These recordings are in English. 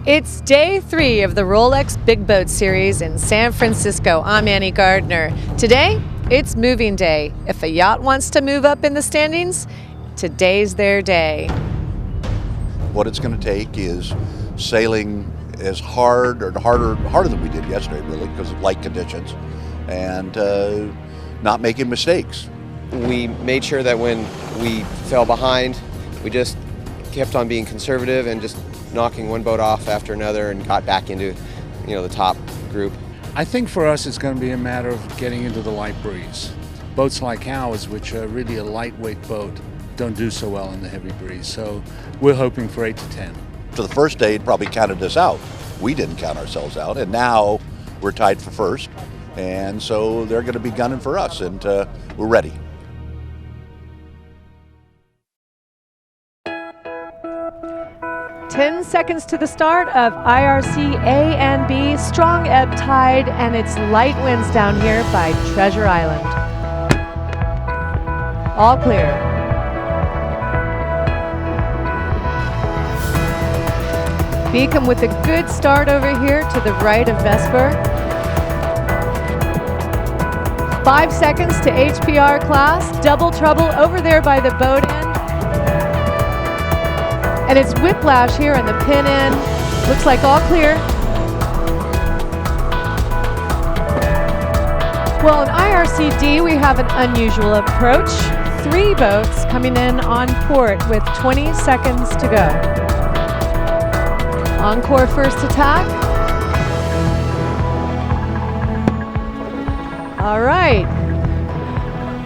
It's day 3 of the Rolex Big Boat Series in San Francisco. I'm Annie Gardner. Today, it's moving day. If a yacht wants to move up in the standings, today's their day. What it's going to take is sailing as hard or harder than we did yesterday, really, because of light conditions, and not making mistakes. We made sure that when we fell behind, we just kept on being conservative and just knocking one boat off after another and got back into, the top group. I think for us it's going to be a matter of getting into the light breeze. Boats like ours, which are really a lightweight boat, don't do so well in the heavy breeze. So we're hoping for 8 to 10. For the first day, it probably counted us out. We didn't count ourselves out, and now we're tied for first. And so they're going to be gunning for us, and we're ready. Ten seconds to the start of IRC A and B, strong ebb tide, and it's light winds down here by Treasure Island. All clear. Beacom with a good start over here to the right of Vesper. 5 seconds to HPR class, double trouble over there by the boat end. And it's whiplash here in the pin end. Looks like all clear. Well, in IRCD, we have an unusual approach. 3 boats coming in on port with 20 seconds to go. Encore first attack. All right.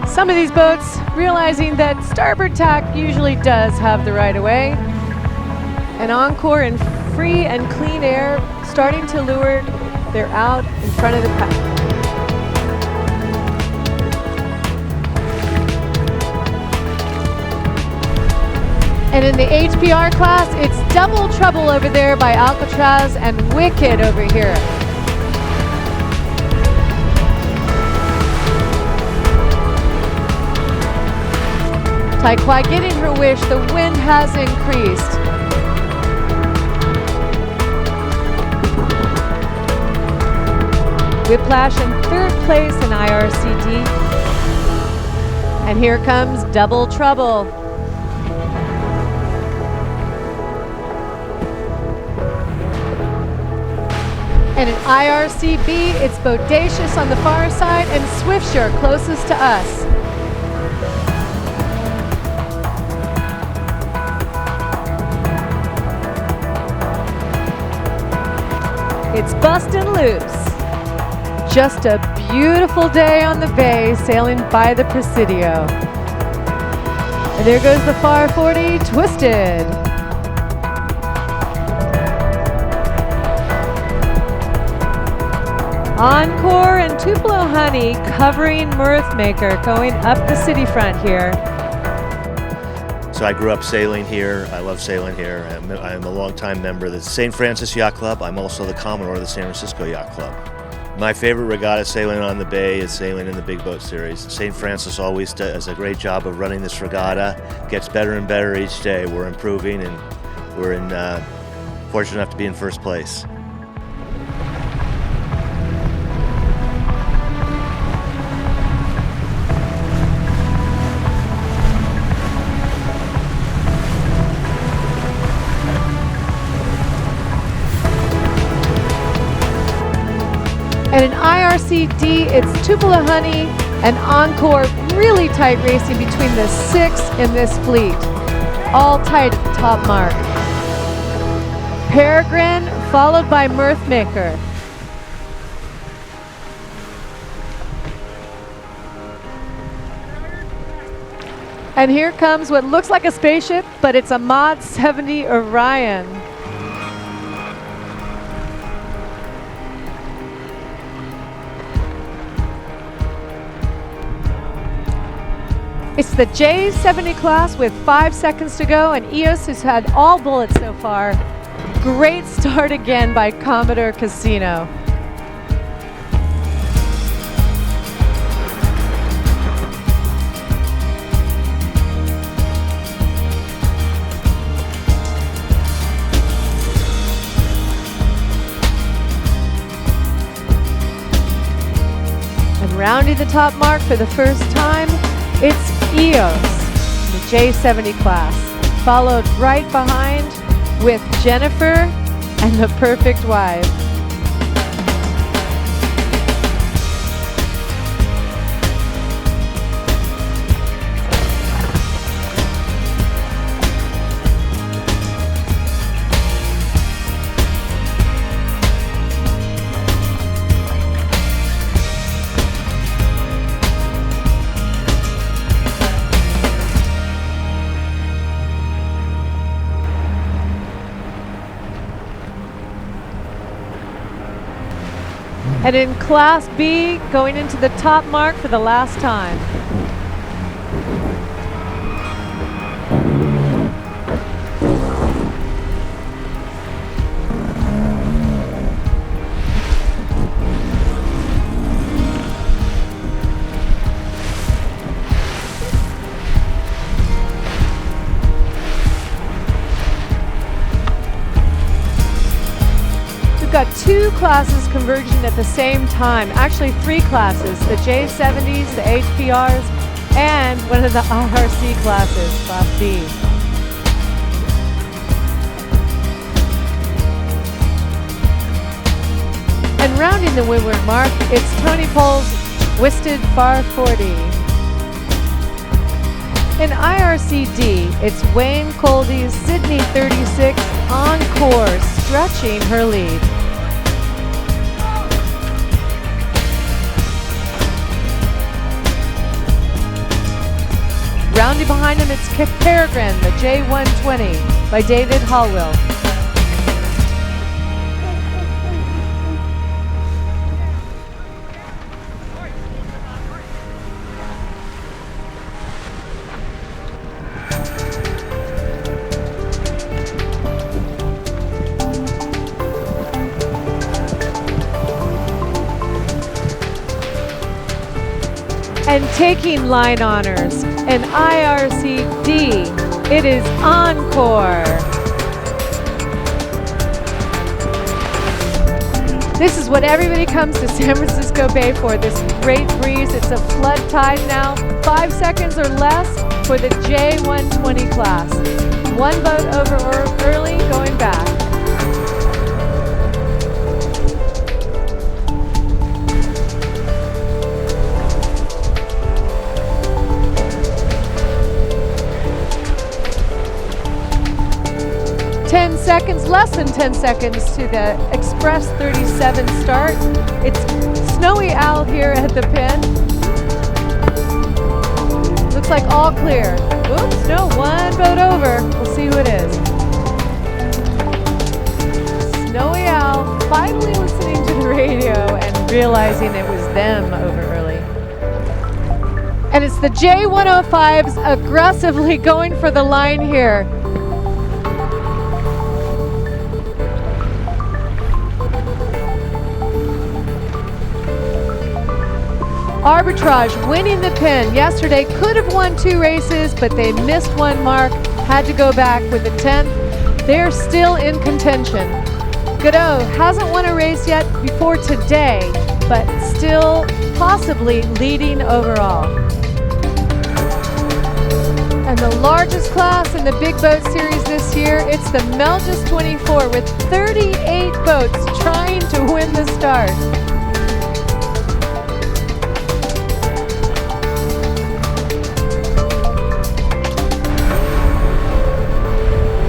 Some of these boats realizing that starboard tack usually does have the right of way. And Encore in free and clean air, starting to lure. They're out in front of the pack. And in the HPR class, it's double trouble over there by Alcatraz and wicked over here. Taikwai getting her wish, the wind has increased. Whiplash in 3rd place in IRCD. And here comes double trouble. And in IRCB, it's Bodacious on the far side and Swiftsure closest to us. It's bustin' loose. Just a beautiful day on the bay, sailing by the Presidio. And there goes the Far 40, twisted. Encore and Tupelo Honey covering Mirthmaker, going up the city front here. So I grew up sailing here. I love sailing here. I'm a longtime member of the St. Francis Yacht Club. I'm also the Commodore of the San Francisco Yacht Club. My favorite regatta sailing on the bay is sailing in the Big Boat Series. St. Francis always does a great job of running this regatta. Gets better and better each day. We're improving, and we're fortunate enough to be in first place. And in IRCD, it's Tupelo Honey and Encore, really tight racing between the 6 in this fleet. All tight at the top mark. Peregrine followed by Mirthmaker. And here comes what looks like a spaceship, but it's a Mod 70 Orion. It's the J70 class with 5 seconds to go, and EOS has had all bullets so far. Great start again by Commodore Casino. rounding the top mark for the first time, it's EOS, the J70 class, followed right behind with Jennifer and the Perfect Wife. And in Class B, going into the top mark for the last time. Got two classes converging at the same time. Actually, three classes: the J70s, the HPRs, and one of the IRC classes, Class B. And rounding the windward mark, it's Tony Pole's Twisted Far 40. In IRCD, it's Wayne Coldy's Sydney 36 Encore, stretching her lead. Rounding behind him, it's Peregrine, the J120 by David Hallwell. And taking line honors, an IRCD, it is Encore. This is what everybody comes to San Francisco Bay for, this great breeze. It's a flood tide now, 5 seconds or less for the J120 class. One boat over early, going back. Less than 10 seconds to the Express 37 start. It's Snowy Owl here at the pin. Looks like all clear. Oops, no, one boat over. We'll see who it is. Snowy Owl finally listening to the radio and realizing it was them over early. And it's the J105s aggressively going for the line here. Arbitrage winning the pin. Yesterday could have won 2 races, but they missed one mark, had to go back with the 10th. They're still in contention. Godot hasn't won a race yet before today, but still possibly leading overall. And the largest class in the Big Boat Series this year, it's the Melges 24 with 38 boats trying to win the start.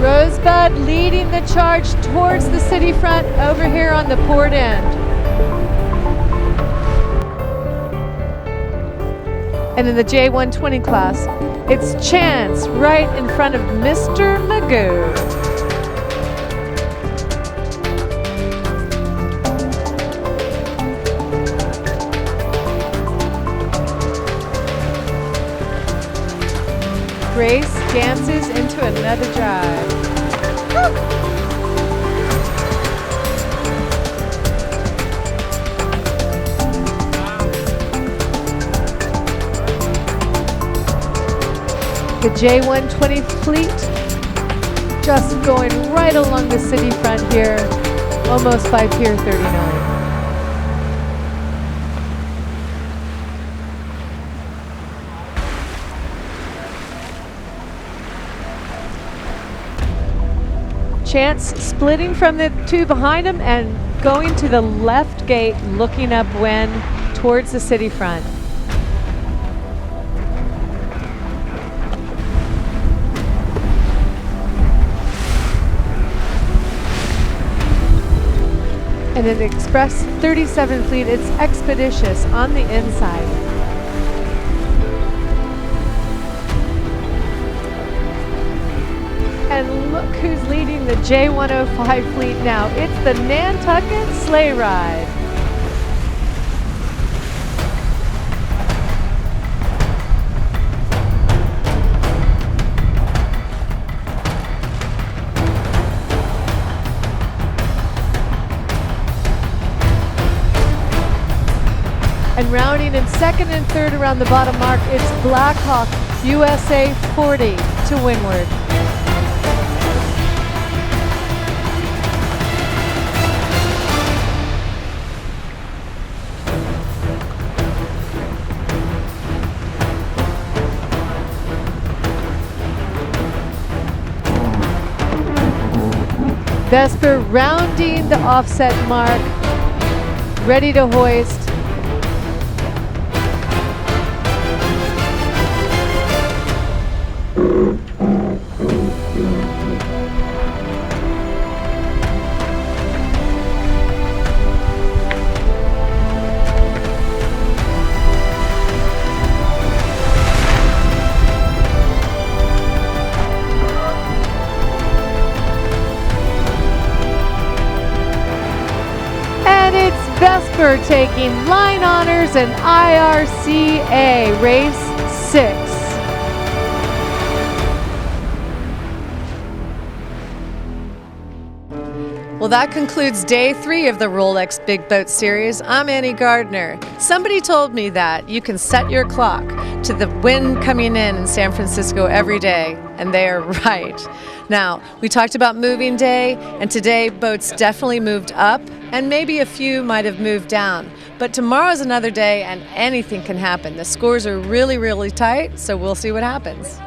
Rosebud leading the charge towards the city front over here on the port end. And in the J120 class, it's Chance right in front of Mr. Magoo. Grace dances into another drive. Woo! The J120 fleet just going right along the city front here, almost by Pier 39. chance splitting from the two behind him and going to the left gate, looking upwind towards the city front. And an Express 37 fleet, it's expeditious on the inside. And look who's leading the J105 fleet now. It's the Nantucket Sleigh Ride. And rounding in second and third around the bottom mark, it's Blackhawk USA 40 to windward. Vesper rounding the offset mark, ready to hoist. Vesper taking line honors in IRCA Race 6. Well, that concludes day 3 of the Rolex Big Boat Series. I'm Annie Gardner. Somebody told me that you can set your clock to the wind coming in San Francisco every day, and they are right. Now, we talked about moving day, and today boats definitely moved up, and maybe a few might have moved down. But tomorrow's another day, and anything can happen. The scores are really, really tight, so we'll see what happens.